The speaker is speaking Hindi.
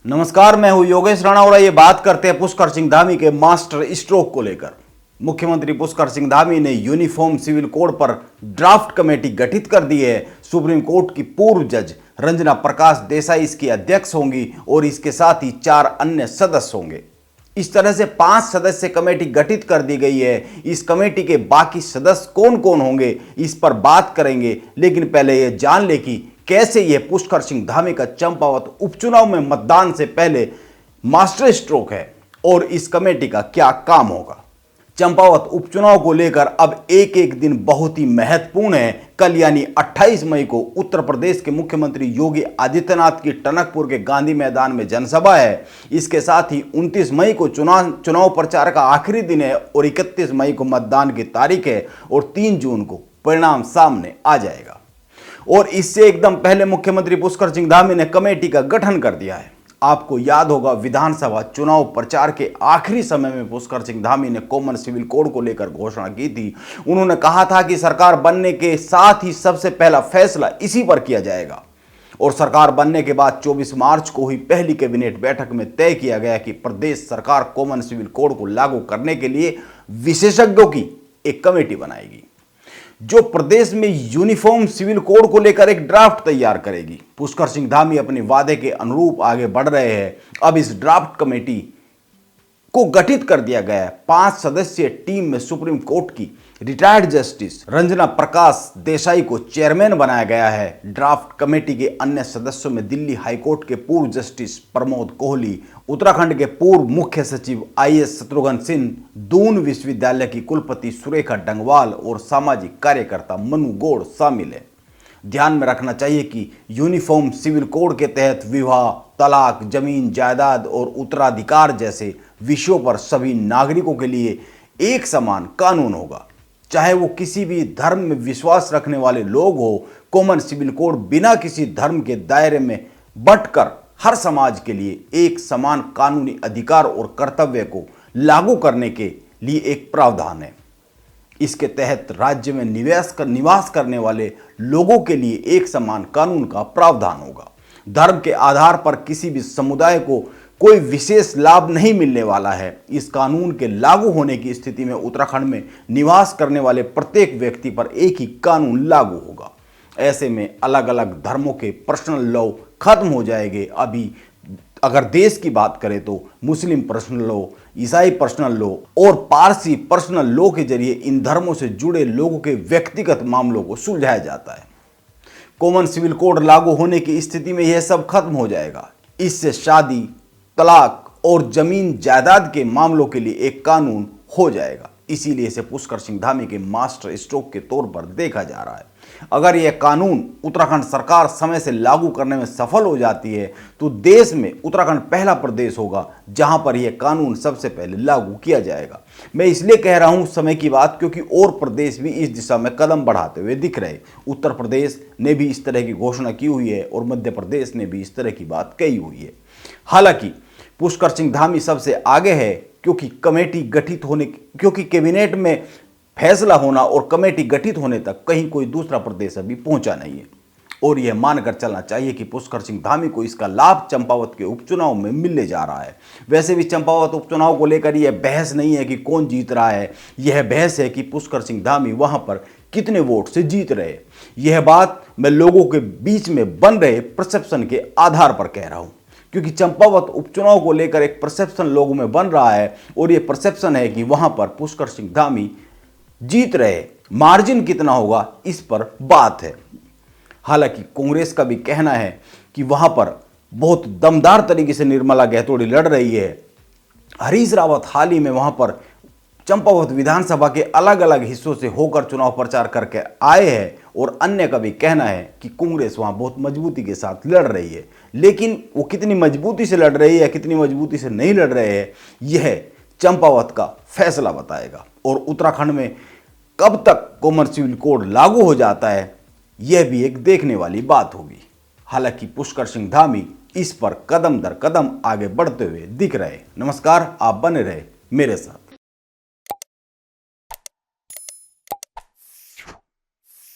नमस्कार, मैं हूं योगेश राणा और ये बात करते हैं पुष्कर सिंह धामी के मास्टर स्ट्रोक को लेकर। मुख्यमंत्री पुष्कर सिंह धामी ने यूनिफॉर्म सिविल कोड पर ड्राफ्ट कमेटी गठित कर दी है। सुप्रीम कोर्ट की पूर्व जज रंजना प्रकाश देसाई इसकी अध्यक्ष होंगी और इसके साथ ही 4 अन्य सदस्य होंगे। इस तरह से 5 सदस्य कमेटी गठित कर दी गई है। इस कमेटी के बाकी सदस्य कौन कौन होंगे इस पर बात करेंगे, लेकिन पहले यह जान ले कि कैसे यह पुष्कर सिंह धामी का चंपावत उपचुनाव में मतदान से पहले मास्टर स्ट्रोक है और इस कमेटी का क्या काम होगा। चंपावत उपचुनाव को लेकर अब एक एक दिन बहुत ही महत्वपूर्ण है। कल यानी 28 मई को उत्तर प्रदेश के मुख्यमंत्री योगी आदित्यनाथ की टनकपुर के गांधी मैदान में जनसभा है। इसके साथ ही 29 मई को चुनाव प्रचार का आखिरी दिन है और 31 मई को मतदान की तारीख है और 3 जून को परिणाम सामने आ जाएगा। और इससे एकदम पहले मुख्यमंत्री पुष्कर सिंह धामी ने कमेटी का गठन कर दिया है। आपको याद होगा, विधानसभा चुनाव प्रचार के आखिरी समय में पुष्कर सिंह धामी ने कॉमन सिविल कोड को लेकर घोषणा की थी। उन्होंने कहा था कि सरकार बनने के साथ ही सबसे पहला फैसला इसी पर किया जाएगा और सरकार बनने के बाद 24 मार्च को ही पहली कैबिनेट बैठक में तय किया गया कि प्रदेश सरकार कॉमन सिविल कोड को लागू करने के लिए विशेषज्ञों की एक कमेटी बनाएगी जो प्रदेश में यूनिफॉर्म सिविल कोड को लेकर एक ड्राफ्ट तैयार करेगी। पुष्कर सिंह धामी अपने वादे के अनुरूप आगे बढ़ रहे हैं। अब इस ड्राफ्ट कमेटी को गठित कर दिया गया है। 5 सदस्यीय टीम में सुप्रीम कोर्ट की रिटायर्ड जस्टिस रंजना प्रकाश देसाई को चेयरमैन बनाया गया है। ड्राफ्ट कमेटी के अन्य सदस्यों में दिल्ली हाईकोर्ट के पूर्व जस्टिस प्रमोद कोहली, उत्तराखंड के पूर्व मुख्य सचिव IAS शत्रुघ्न सिंह, दून विश्वविद्यालय की कुलपति सुरेखा डंगवाल और सामाजिक कार्यकर्ता मनु गौड़ शामिल है। ध्यान में रखना चाहिए कि यूनिफॉर्म सिविल कोड के तहत विवाह, तलाक, जमीन जायदाद और उत्तराधिकार जैसे विषयों पर सभी नागरिकों के लिए एक समान कानून होगा, चाहे वो किसी भी धर्म में विश्वास रखने वाले लोग हो। कॉमन सिविल कोड बिना किसी धर्म के दायरे में बंटकर हर समाज के लिए एक समान कानूनी अधिकार और कर्तव्य को लागू करने के लिए एक प्रावधान है। इसके तहत राज्य में निवास करने वाले लोगों के लिए एक समान कानून का प्रावधान होगा। धर्म के आधार पर किसी भी समुदाय को कोई विशेष लाभ नहीं मिलने वाला है। इस कानून के लागू होने की स्थिति में उत्तराखंड में निवास करने वाले प्रत्येक व्यक्ति पर एक ही कानून लागू होगा। ऐसे में अलग अलग धर्मों के पर्सनल लॉ खत्म हो जाएंगे। अभी अगर देश की बात करें तो मुस्लिम पर्सनल लॉ, ईसाई पर्सनल लॉ और पारसी पर्सनल लॉ के जरिए इन धर्मों से जुड़े लोगों के व्यक्तिगत मामलों को सुलझाया जाता है। कॉमन सिविल कोड लागू होने की स्थिति में यह सब खत्म हो जाएगा। इससे शादी, तलाक और जमीन जायदाद के मामलों के लिए एक कानून हो जाएगा। इसीलिए इसे पुष्कर सिंह धामी के मास्टर स्ट्रोक के तौर पर देखा जा रहा है। अगर यह कानून उत्तराखंड सरकार समय से लागू करने में सफल हो जाती है तो देश में उत्तराखंड पहला प्रदेश होगा जहां पर यह कानून सबसे पहले लागू किया जाएगा। मैं इसलिए कह रहा हूं समय की बात, क्योंकि और प्रदेश भी इस दिशा में कदम बढ़ाते हुए दिख रहे। उत्तर प्रदेश ने भी इस तरह की घोषणा की हुई है और मध्य प्रदेश ने भी इस तरह की बात कही हुई है। हालांकि पुष्कर सिंह धामी सबसे आगे है, क्योंकि कैबिनेट में फैसला होना और कमेटी गठित होने तक कहीं कोई दूसरा प्रदेश अभी पहुंचा नहीं है। और यह मानकर चलना चाहिए कि पुष्कर सिंह धामी को इसका लाभ चंपावत के उपचुनाव में मिलने जा रहा है। वैसे भी चंपावत उपचुनाव को लेकर यह बहस नहीं है कि कौन जीत रहा है, यह बहस है कि पुष्कर सिंह धामी वहां पर कितने वोट से जीत रहे। यह बात मैं लोगों के बीच में बन रहे परसेप्शन के आधार पर कह रहा हूं, क्योंकि चंपावत उपचुनाव को लेकर एक परसेप्शन लोगों में बन रहा है और यह परसेप्शन है कि वहां पर पुष्कर सिंह धामी जीत रहे। मार्जिन कितना होगा इस पर बात है। हालांकि कांग्रेस का भी कहना है कि वहां पर बहुत दमदार तरीके से निर्मला गहतोड़ी लड़ रही है। हरीश रावत हाल ही में वहां पर चंपावत विधानसभा के अलग अलग हिस्सों से होकर चुनाव प्रचार करके आए हैं और अन्य का भी कहना है कि कांग्रेस वहां बहुत मजबूती के साथ लड़ रही है। लेकिन वो कितनी मजबूती से लड़ रही है, कितनी मजबूती से नहीं लड़ रहे हैं, यह चंपावत का फैसला बताएगा। और उत्तराखंड में कब तक कॉमन सिविल कोड लागू हो जाता है, यह भी एक देखने वाली बात होगी। हालांकि पुष्कर सिंह धामी इस पर कदम दर कदम आगे बढ़ते हुए दिख रहे। नमस्कार, आप बने रहे मेरे साथ।